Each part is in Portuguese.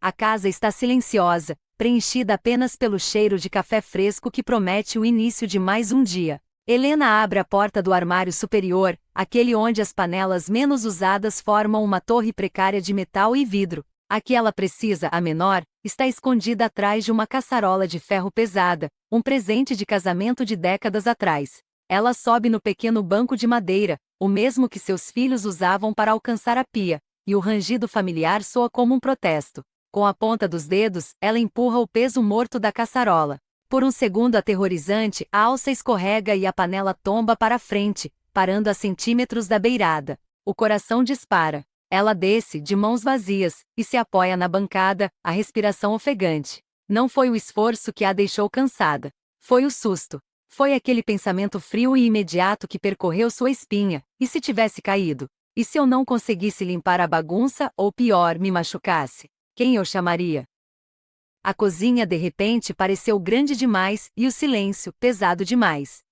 A casa está silenciosa, preenchida apenas pelo cheiro de café fresco que promete o início de mais um dia. Helena abre a porta do armário superior, aquele onde as panelas menos usadas formam uma torre precária de metal e vidro. A que ela precisa, a menor, está escondida atrás de uma caçarola de ferro pesada, um presente de casamento de décadas atrás. Ela sobe no pequeno banco de madeira, o mesmo que seus filhos usavam para alcançar a pia, e o rangido familiar soa como um protesto. Com a ponta dos dedos, ela empurra o peso morto da caçarola. Por um segundo aterrorizante, a alça escorrega e a panela tomba para frente, parando a centímetros da beirada. O coração dispara. Ela desce, de mãos vazias, e se apoia na bancada, a respiração ofegante. Não foi o esforço que a deixou cansada. Foi o susto. Foi aquele pensamento frio e imediato que percorreu sua espinha. E se tivesse caído? E se eu não conseguisse limpar a bagunça, ou pior, me machucasse? Quem eu chamaria? A cozinha de repente pareceu grande demais, e o silêncio, pesado demais.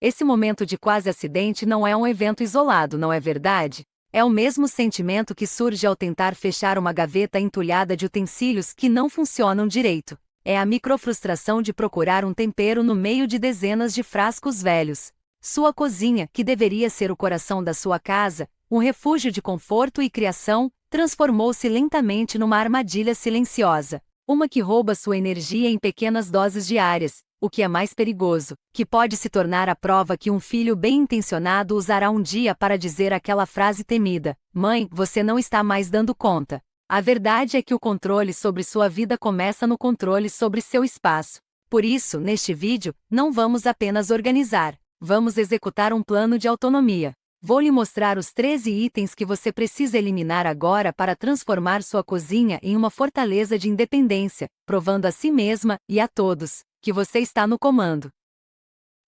Esse momento de quase acidente não é um evento isolado, não é verdade? É o mesmo sentimento que surge ao tentar fechar uma gaveta entulhada de utensílios que não funcionam direito. É a microfrustração de procurar um tempero no meio de dezenas de frascos velhos. Sua cozinha, que deveria ser o coração da sua casa, um refúgio de conforto e criação, transformou-se lentamente numa armadilha silenciosa. Uma que rouba sua energia em pequenas doses diárias, o que é mais perigoso, que pode se tornar a prova que um filho bem-intencionado usará um dia para dizer aquela frase temida: "Mãe, você não está mais dando conta." A verdade é que o controle sobre sua vida começa no controle sobre seu espaço. Por isso, neste vídeo, não vamos apenas organizar, vamos executar um plano de autonomia. Vou lhe mostrar os 13 itens que você precisa eliminar agora para transformar sua cozinha em uma fortaleza de independência, provando a si mesma, e a todos, que você está no comando.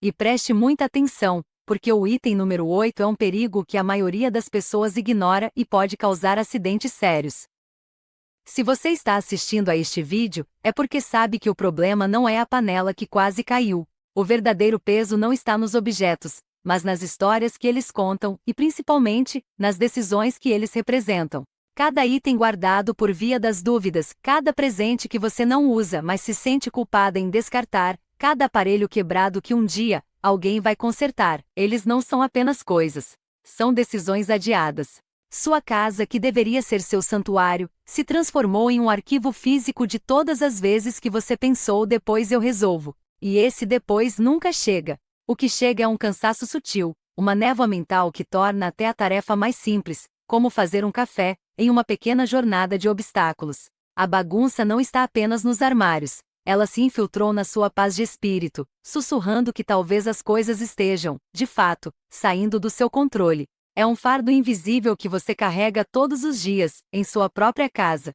E preste muita atenção, porque o item número 8 é um perigo que a maioria das pessoas ignora e pode causar acidentes sérios. Se você está assistindo a este vídeo, é porque sabe que o problema não é a panela que quase caiu. O verdadeiro peso não está nos objetos, mas nas histórias que eles contam, e principalmente, nas decisões que eles representam. Cada item guardado por via das dúvidas, cada presente que você não usa mas se sente culpada em descartar, cada aparelho quebrado que um dia, alguém vai consertar, eles não são apenas coisas. São decisões adiadas. Sua casa, que deveria ser seu santuário, se transformou em um arquivo físico de todas as vezes que você pensou "depois eu resolvo." E esse depois nunca chega. O que chega é um cansaço sutil, uma névoa mental que torna até a tarefa mais simples, como fazer um café, em uma pequena jornada de obstáculos. A bagunça não está apenas nos armários, ela se infiltrou na sua paz de espírito, sussurrando que talvez as coisas estejam, de fato, saindo do seu controle. É um fardo invisível que você carrega todos os dias, em sua própria casa.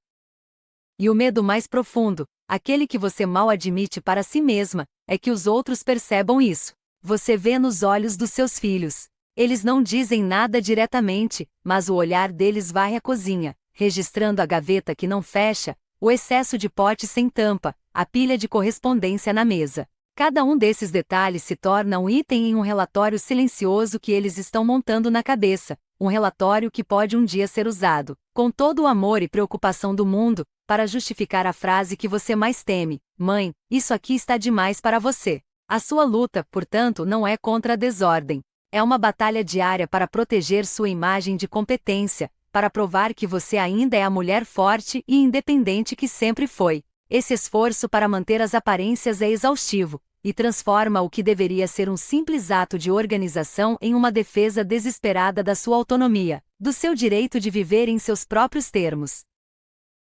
E o medo mais profundo, aquele que você mal admite para si mesma, é que os outros percebam isso. Você vê nos olhos dos seus filhos. Eles não dizem nada diretamente, mas o olhar deles vai à cozinha, registrando a gaveta que não fecha, o excesso de potes sem tampa, a pilha de correspondência na mesa. Cada um desses detalhes se torna um item em um relatório silencioso que eles estão montando na cabeça, um relatório que pode um dia ser usado, com todo o amor e preocupação do mundo, para justificar a frase que você mais teme: "Mãe, isso aqui está demais para você." A sua luta, portanto, não é contra a desordem. É uma batalha diária para proteger sua imagem de competência, para provar que você ainda é a mulher forte e independente que sempre foi. Esse esforço para manter as aparências é exaustivo, e transforma o que deveria ser um simples ato de organização em uma defesa desesperada da sua autonomia, do seu direito de viver em seus próprios termos.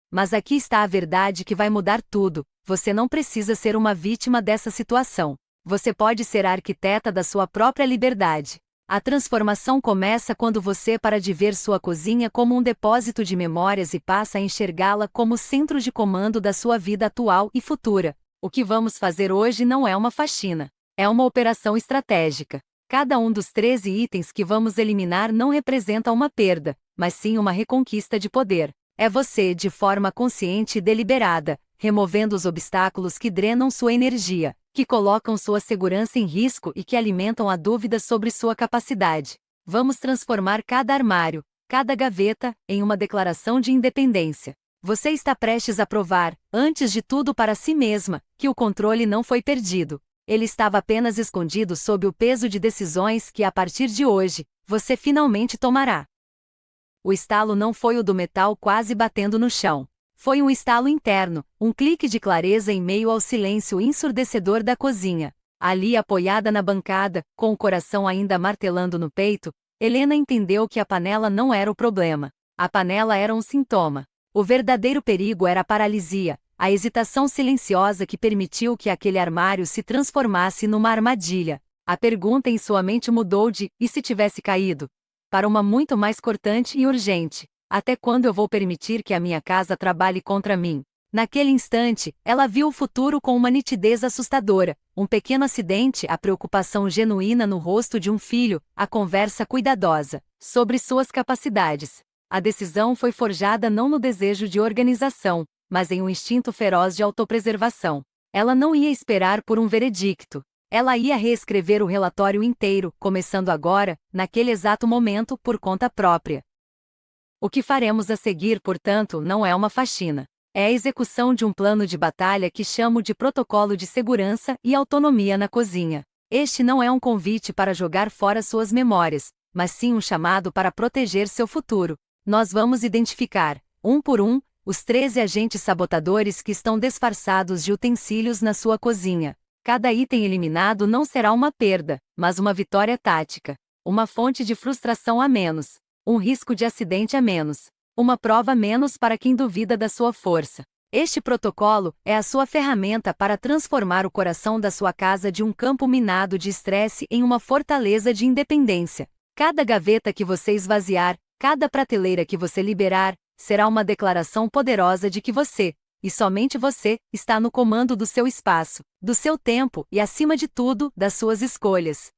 Mas aqui está a verdade que vai mudar tudo: você não precisa ser uma vítima dessa situação. Você pode ser a arquiteta da sua própria liberdade. A transformação começa quando você para de ver sua cozinha como um depósito de memórias e passa a enxergá-la como centro de comando da sua vida atual e futura. O que vamos fazer hoje não é uma faxina. É uma operação estratégica. Cada um dos 13 itens que vamos eliminar não representa uma perda, mas sim uma reconquista de poder. É você, de forma consciente e deliberada, removendo os obstáculos que drenam sua energia, que colocam sua segurança em risco e que alimentam a dúvida sobre sua capacidade. Vamos transformar cada armário, cada gaveta, em uma declaração de independência. Você está prestes a provar, antes de tudo para si mesma, que o controle não foi perdido. Ele estava apenas escondido sob o peso de decisões que, a partir de hoje, você finalmente tomará. O estalo não foi o do metal quase batendo no chão. Foi um estalo interno, um clique de clareza em meio ao silêncio ensurdecedor da cozinha. Ali, apoiada na bancada, com o coração ainda martelando no peito, Helena entendeu que a panela não era o problema. A panela era um sintoma. O verdadeiro perigo era a paralisia, a hesitação silenciosa que permitiu que aquele armário se transformasse numa armadilha. A pergunta em sua mente mudou de "e se tivesse caído?" para uma muito mais cortante e urgente: até quando eu vou permitir que a minha casa trabalhe contra mim? Naquele instante, ela viu o futuro com uma nitidez assustadora: um pequeno acidente, a preocupação genuína no rosto de um filho, a conversa cuidadosa sobre suas capacidades. A decisão foi forjada não no desejo de organização, mas em um instinto feroz de autopreservação. Ela não ia esperar por um veredicto. Ela ia reescrever o relatório inteiro, começando agora, naquele exato momento, por conta própria. O que faremos a seguir, portanto, não é uma faxina. É a execução de um plano de batalha que chamo de protocolo de segurança e autonomia na cozinha. Este não é um convite para jogar fora suas memórias, mas sim um chamado para proteger seu futuro. Nós vamos identificar, um por um, os 13 agentes sabotadores que estão disfarçados de utensílios na sua cozinha. Cada item eliminado não será uma perda, mas uma vitória tática. Uma fonte de frustração a menos. Um risco de acidente a menos. Uma prova a menos para quem duvida da sua força. Este protocolo é a sua ferramenta para transformar o coração da sua casa de um campo minado de estresse em uma fortaleza de independência. Cada gaveta que você esvaziar, cada prateleira que você liberar, será uma declaração poderosa de que você, e somente você, está no comando do seu espaço, do seu tempo e, acima de tudo, das suas escolhas.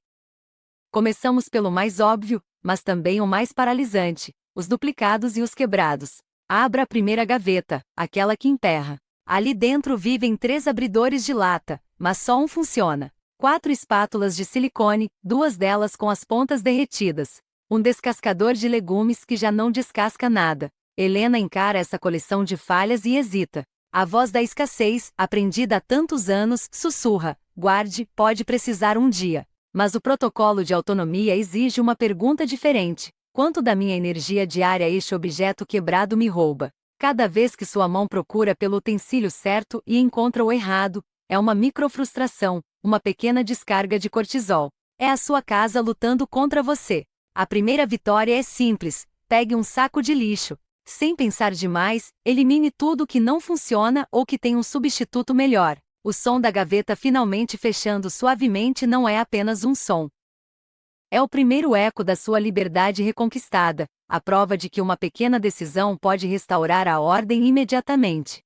Começamos pelo mais óbvio, mas também o mais paralisante: os duplicados e os quebrados. Abra a primeira gaveta, aquela que emperra. Ali dentro vivem 3 abridores de lata, mas só um funciona. 4 espátulas de silicone, 2 delas com as pontas derretidas. Um descascador de legumes que já não descasca nada. Helena encara essa coleção de falhas e hesita. A voz da escassez, aprendida há tantos anos, sussurra: guarde, pode precisar um dia. Mas o protocolo de autonomia exige uma pergunta diferente: quanto da minha energia diária este objeto quebrado me rouba? Cada vez que sua mão procura pelo utensílio certo e encontra o errado, é uma microfrustração, uma pequena descarga de cortisol. É a sua casa lutando contra você. A primeira vitória é simples: pegue um saco de lixo. Sem pensar demais, elimine tudo que não funciona ou que tem um substituto melhor. O som da gaveta finalmente fechando suavemente não é apenas um som. É o primeiro eco da sua liberdade reconquistada, a prova de que uma pequena decisão pode restaurar a ordem imediatamente.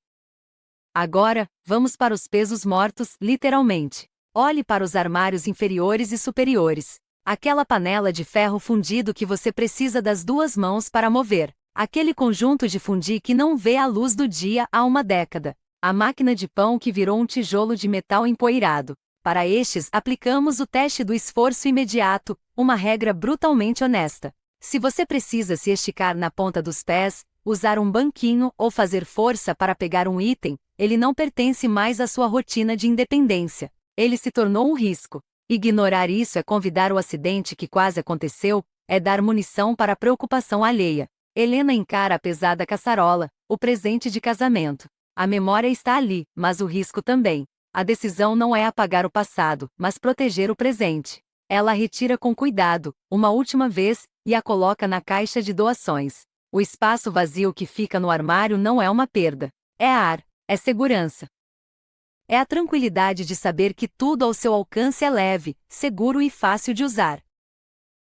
Agora, vamos para os pesos mortos, literalmente. Olhe para os armários inferiores e superiores. Aquela panela de ferro fundido que você precisa das 2 mãos para mover. Aquele conjunto de fundi que não vê a luz do dia há uma década. A máquina de pão que virou um tijolo de metal empoeirado. Para estes, aplicamos o teste do esforço imediato, uma regra brutalmente honesta. Se você precisa se esticar na ponta dos pés, usar um banquinho ou fazer força para pegar um item, ele não pertence mais à sua rotina de independência. Ele se tornou um risco. Ignorar isso é convidar o acidente que quase aconteceu, é dar munição para a preocupação alheia. Helena encara a pesada caçarola, o presente de casamento. A memória está ali, mas o risco também. A decisão não é apagar o passado, mas proteger o presente. Ela a retira com cuidado, uma última vez, e a coloca na caixa de doações. O espaço vazio que fica no armário não é uma perda. É ar, é segurança. É a tranquilidade de saber que tudo ao seu alcance é leve, seguro e fácil de usar.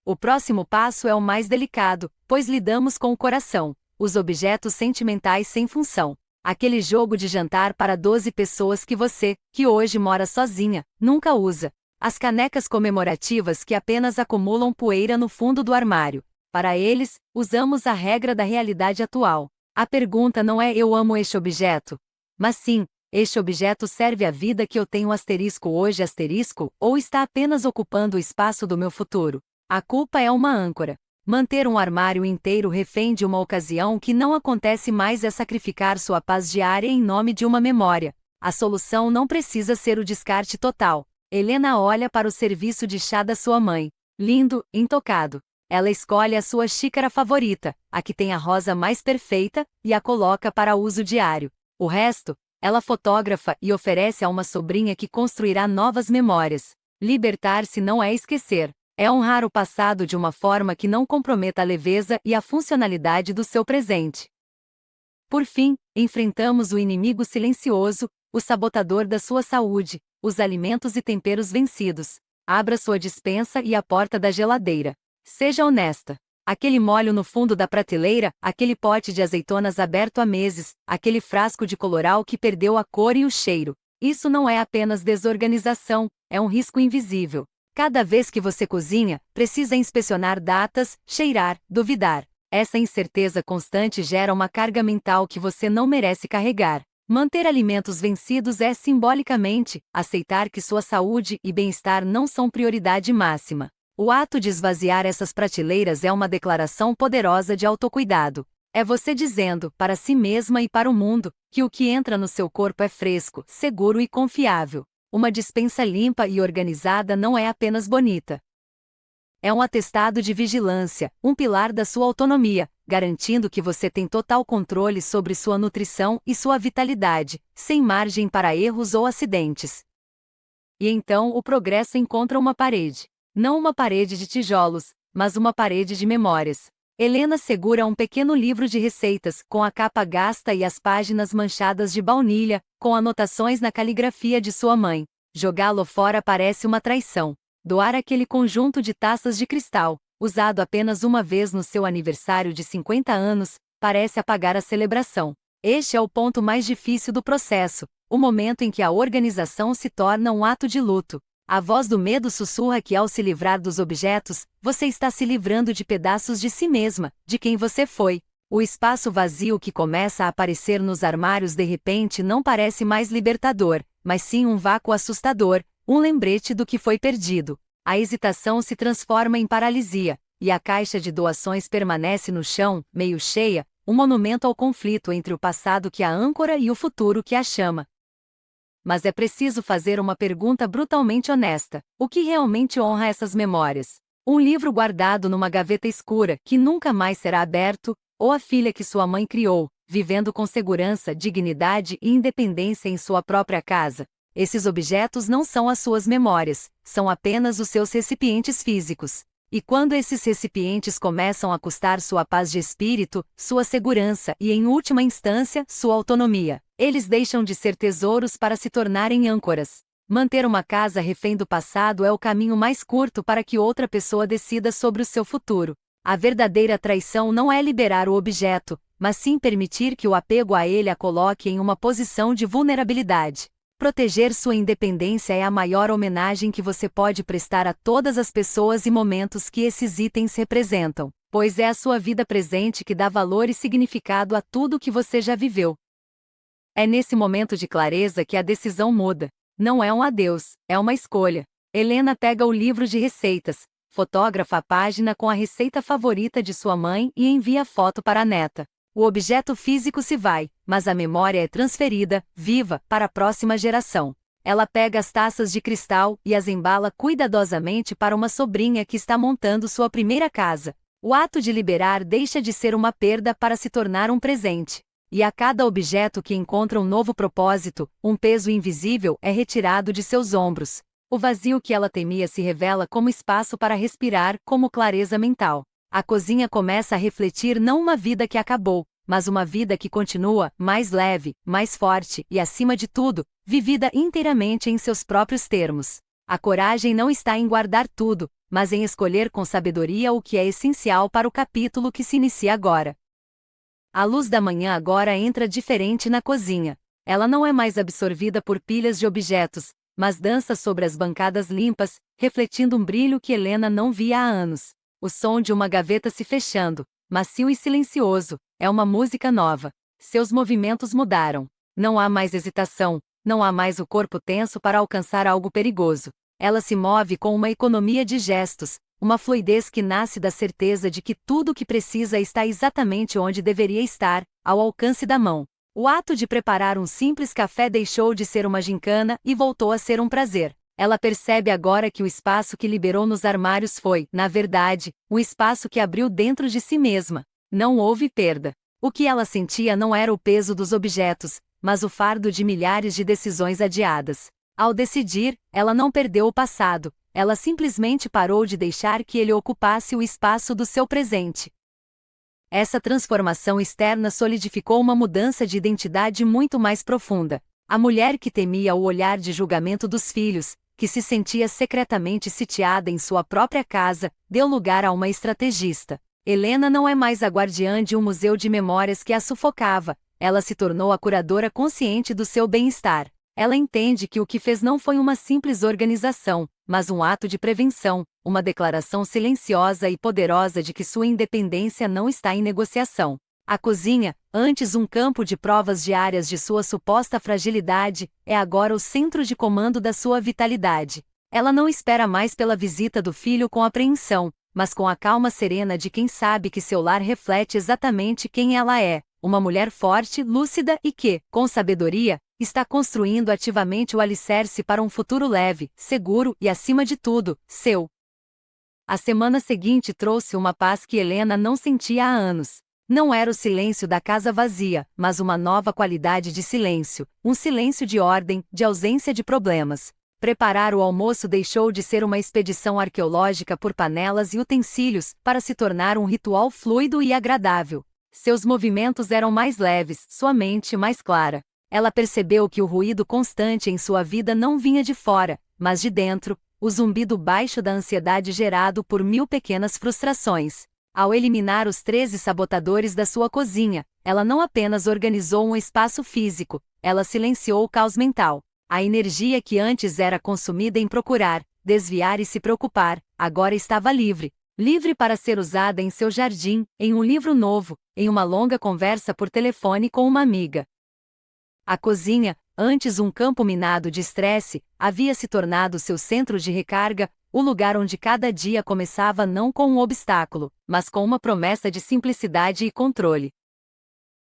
O próximo passo é o mais delicado, pois lidamos com o coração, os objetos sentimentais sem função. Aquele jogo de jantar para 12 pessoas que você, que hoje mora sozinha, nunca usa. As canecas comemorativas que apenas acumulam poeira no fundo do armário. Para eles, usamos a regra da realidade atual. A pergunta não é "eu amo este objeto", mas sim, "este objeto serve à vida que eu tenho hoje ou está apenas ocupando o espaço do meu futuro?" A culpa é uma âncora. Manter um armário inteiro refém de uma ocasião que não acontece mais é sacrificar sua paz diária em nome de uma memória. A solução não precisa ser o descarte total. Helena olha para o serviço de chá da sua mãe. Lindo, intocado. Ela escolhe a sua xícara favorita, a que tem a rosa mais perfeita, e a coloca para uso diário. O resto, ela fotografa e oferece a uma sobrinha que construirá novas memórias. Libertar-se não é esquecer. É honrar o passado de uma forma que não comprometa a leveza e a funcionalidade do seu presente. Por fim, enfrentamos o inimigo silencioso, o sabotador da sua saúde, os alimentos e temperos vencidos. Abra sua despensa e a porta da geladeira. Seja honesta. Aquele molho no fundo da prateleira, aquele pote de azeitonas aberto há meses, aquele frasco de coloral que perdeu a cor e o cheiro. Isso não é apenas desorganização, é um risco invisível. Cada vez que você cozinha, precisa inspecionar datas, cheirar, duvidar. Essa incerteza constante gera uma carga mental que você não merece carregar. Manter alimentos vencidos é, simbolicamente, aceitar que sua saúde e bem-estar não são prioridade máxima. O ato de esvaziar essas prateleiras é uma declaração poderosa de autocuidado. É você dizendo, para si mesma e para o mundo, que o que entra no seu corpo é fresco, seguro e confiável. Uma despensa limpa e organizada não é apenas bonita. É um atestado de vigilância, um pilar da sua autonomia, garantindo que você tem total controle sobre sua nutrição e sua vitalidade, sem margem para erros ou acidentes. E então o progresso encontra uma parede. Não uma parede de tijolos, mas uma parede de memórias. Helena segura um pequeno livro de receitas, com a capa gasta e as páginas manchadas de baunilha, com anotações na caligrafia de sua mãe. Jogá-lo fora parece uma traição. Doar aquele conjunto de taças de cristal, usado apenas uma vez no seu aniversário de 50 anos, parece apagar a celebração. Este é o ponto mais difícil do processo, o momento em que a organização se torna um ato de luto. A voz do medo sussurra que ao se livrar dos objetos, você está se livrando de pedaços de si mesma, de quem você foi. O espaço vazio que começa a aparecer nos armários de repente não parece mais libertador, mas sim um vácuo assustador, um lembrete do que foi perdido. A hesitação se transforma em paralisia, e a caixa de doações permanece no chão, meio cheia, um monumento ao conflito entre o passado que a âncora e o futuro que a chama. Mas é preciso fazer uma pergunta brutalmente honesta: o que realmente honra essas memórias? Um livro guardado numa gaveta escura, que nunca mais será aberto, ou a filha que sua mãe criou, vivendo com segurança, dignidade e independência em sua própria casa? Esses objetos não são as suas memórias, são apenas os seus recipientes físicos. E quando esses recipientes começam a custar sua paz de espírito, sua segurança e, em última instância, sua autonomia, eles deixam de ser tesouros para se tornarem âncoras. Manter uma casa refém do passado é o caminho mais curto para que outra pessoa decida sobre o seu futuro. A verdadeira traição não é liberar o objeto, mas sim permitir que o apego a ele a coloque em uma posição de vulnerabilidade. Proteger sua independência é a maior homenagem que você pode prestar a todas as pessoas e momentos que esses itens representam, pois é a sua vida presente que dá valor e significado a tudo que você já viveu. É nesse momento de clareza que a decisão muda. Não é um adeus, é uma escolha. Helena pega o livro de receitas, fotografa a página com a receita favorita de sua mãe e envia a foto para a neta. O objeto físico se vai, mas a memória é transferida, viva, para a próxima geração. Ela pega as taças de cristal e as embala cuidadosamente para uma sobrinha que está montando sua primeira casa. O ato de liberar deixa de ser uma perda para se tornar um presente. E a cada objeto que encontra um novo propósito, um peso invisível é retirado de seus ombros. O vazio que ela temia se revela como espaço para respirar, como clareza mental. A cozinha começa a refletir não uma vida que acabou, mas uma vida que continua, mais leve, mais forte e, acima de tudo, vivida inteiramente em seus próprios termos. A coragem não está em guardar tudo, mas em escolher com sabedoria o que é essencial para o capítulo que se inicia agora. A luz da manhã agora entra diferente na cozinha. Ela não é mais absorvida por pilhas de objetos, mas dança sobre as bancadas limpas, refletindo um brilho que Helena não via há anos. O som de uma gaveta se fechando, macio e silencioso, é uma música nova. Seus movimentos mudaram. Não há mais hesitação, não há mais o corpo tenso para alcançar algo perigoso. Ela se move com uma economia de gestos, uma fluidez que nasce da certeza de que tudo o que precisa está exatamente onde deveria estar, ao alcance da mão. O ato de preparar um simples café deixou de ser uma gincana e voltou a ser um prazer. Ela percebe agora que o espaço que liberou nos armários foi, na verdade, um espaço que abriu dentro de si mesma. Não houve perda. O que ela sentia não era o peso dos objetos, mas o fardo de milhares de decisões adiadas. Ao decidir, ela não perdeu o passado, ela simplesmente parou de deixar que ele ocupasse o espaço do seu presente. Essa transformação externa solidificou uma mudança de identidade muito mais profunda. A mulher que temia o olhar de julgamento dos filhos, que se sentia secretamente sitiada em sua própria casa, deu lugar a uma estrategista. Helena não é mais a guardiã de um museu de memórias que a sufocava, ela se tornou a curadora consciente do seu bem-estar. Ela entende que o que fez não foi uma simples organização, mas um ato de prevenção, uma declaração silenciosa e poderosa de que sua independência não está em negociação. A cozinha, antes um campo de provas diárias de sua suposta fragilidade, é agora o centro de comando da sua vitalidade. Ela não espera mais pela visita do filho com apreensão, mas com a calma serena de quem sabe que seu lar reflete exatamente quem ela é, uma mulher forte, lúcida e que, com sabedoria, está construindo ativamente o alicerce para um futuro leve, seguro e, acima de tudo, seu. A semana seguinte trouxe uma paz que Helena não sentia há anos. Não era o silêncio da casa vazia, mas uma nova qualidade de silêncio, um silêncio de ordem, de ausência de problemas. Preparar o almoço deixou de ser uma expedição arqueológica por panelas e utensílios, para se tornar um ritual fluido e agradável. Seus movimentos eram mais leves, sua mente mais clara. Ela percebeu que o ruído constante em sua vida não vinha de fora, mas de dentro, o zumbido baixo da ansiedade gerado por 1000 pequenas frustrações. Ao eliminar os 13 sabotadores da sua cozinha, ela não apenas organizou um espaço físico, ela silenciou o caos mental. A energia que antes era consumida em procurar, desviar e se preocupar, agora estava livre. Livre para ser usada em seu jardim, em um livro novo, em uma longa conversa por telefone com uma amiga. A cozinha, antes um campo minado de estresse, havia se tornado seu centro de recarga, o lugar onde cada dia começava não com um obstáculo, mas com uma promessa de simplicidade e controle.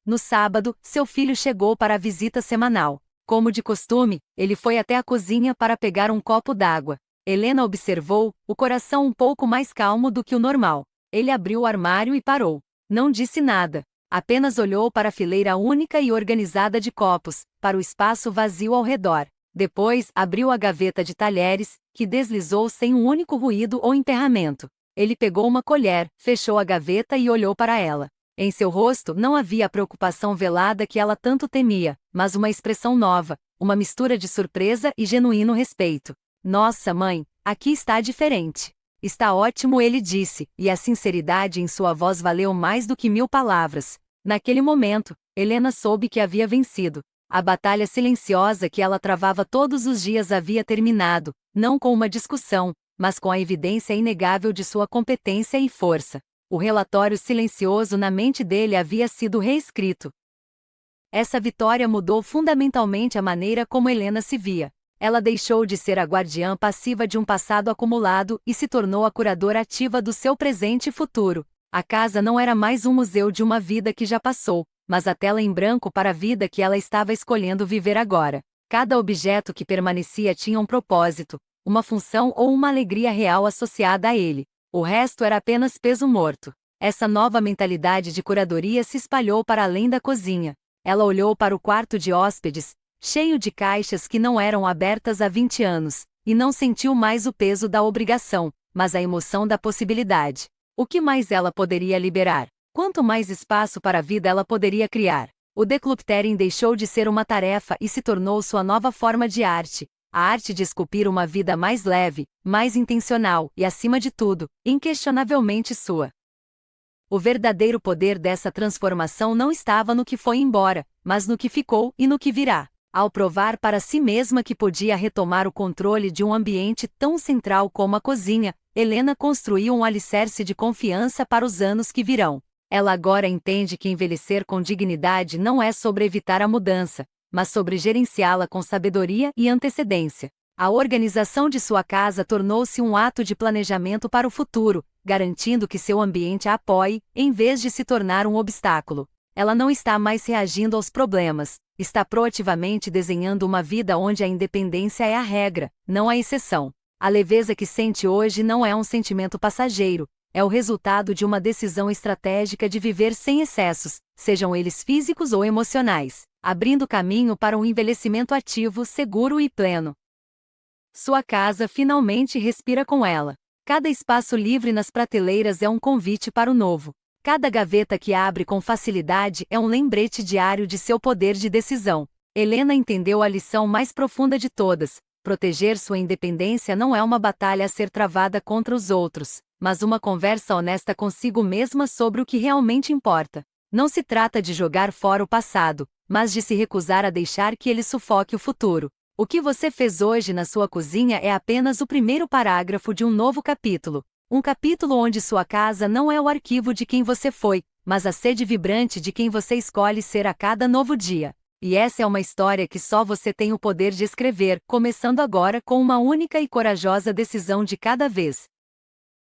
No sábado, seu filho chegou para a visita semanal. Como de costume, ele foi até a cozinha para pegar um copo d'água. Helena observou, o coração um pouco mais calmo do que o normal. Ele abriu o armário e parou. Não disse nada. Apenas olhou para a fileira única e organizada de copos, para o espaço vazio ao redor. Depois, abriu a gaveta de talheres, que deslizou sem um único ruído ou emperramento. Ele pegou uma colher, fechou a gaveta e olhou para ela. Em seu rosto não havia a preocupação velada que ela tanto temia, mas uma expressão nova, uma mistura de surpresa e genuíno respeito. Nossa, mãe, aqui está diferente. Está ótimo, ele disse, e a sinceridade em sua voz valeu mais do que 1000 palavras. Naquele momento, Helena soube que havia vencido. A batalha silenciosa que ela travava todos os dias havia terminado, não com uma discussão, mas com a evidência inegável de sua competência e força. O relatório silencioso na mente dele havia sido reescrito. Essa vitória mudou fundamentalmente a maneira como Helena se via. Ela deixou de ser a guardiã passiva de um passado acumulado e se tornou a curadora ativa do seu presente e futuro. A casa não era mais um museu de uma vida que já passou, mas a tela em branco para a vida que ela estava escolhendo viver agora. Cada objeto que permanecia tinha um propósito, uma função ou uma alegria real associada a ele. O resto era apenas peso morto. Essa nova mentalidade de curadoria se espalhou para além da cozinha. Ela olhou para o quarto de hóspedes, cheio de caixas que não eram abertas há 20 anos, e não sentiu mais o peso da obrigação, mas a emoção da possibilidade. O que mais ela poderia liberar? Quanto mais espaço para a vida ela poderia criar? O decluttering deixou de ser uma tarefa e se tornou sua nova forma de arte. A arte de esculpir uma vida mais leve, mais intencional e, acima de tudo, inquestionavelmente sua. O verdadeiro poder dessa transformação não estava no que foi embora, mas no que ficou e no que virá. Ao provar para si mesma que podia retomar o controle de um ambiente tão central como a cozinha, Helena construiu um alicerce de confiança para os anos que virão. Ela agora entende que envelhecer com dignidade não é sobre evitar a mudança, mas sobre gerenciá-la com sabedoria e antecedência. A organização de sua casa tornou-se um ato de planejamento para o futuro, garantindo que seu ambiente a apoie, em vez de se tornar um obstáculo. Ela não está mais reagindo aos problemas, está proativamente desenhando uma vida onde a independência é a regra, não a exceção. A leveza que sente hoje não é um sentimento passageiro, é o resultado de uma decisão estratégica de viver sem excessos, sejam eles físicos ou emocionais, abrindo caminho para um envelhecimento ativo, seguro e pleno. Sua casa finalmente respira com ela. Cada espaço livre nas prateleiras é um convite para o novo. Cada gaveta que abre com facilidade é um lembrete diário de seu poder de decisão. Helena entendeu a lição mais profunda de todas: proteger sua independência não é uma batalha a ser travada contra os outros, mas uma conversa honesta consigo mesma sobre o que realmente importa. Não se trata de jogar fora o passado, mas de se recusar a deixar que ele sufoque o futuro. O que você fez hoje na sua cozinha é apenas o primeiro parágrafo de um novo capítulo. Um capítulo onde sua casa não é o arquivo de quem você foi, mas a sede vibrante de quem você escolhe ser a cada novo dia. E essa é uma história que só você tem o poder de escrever, começando agora com uma única e corajosa decisão de cada vez.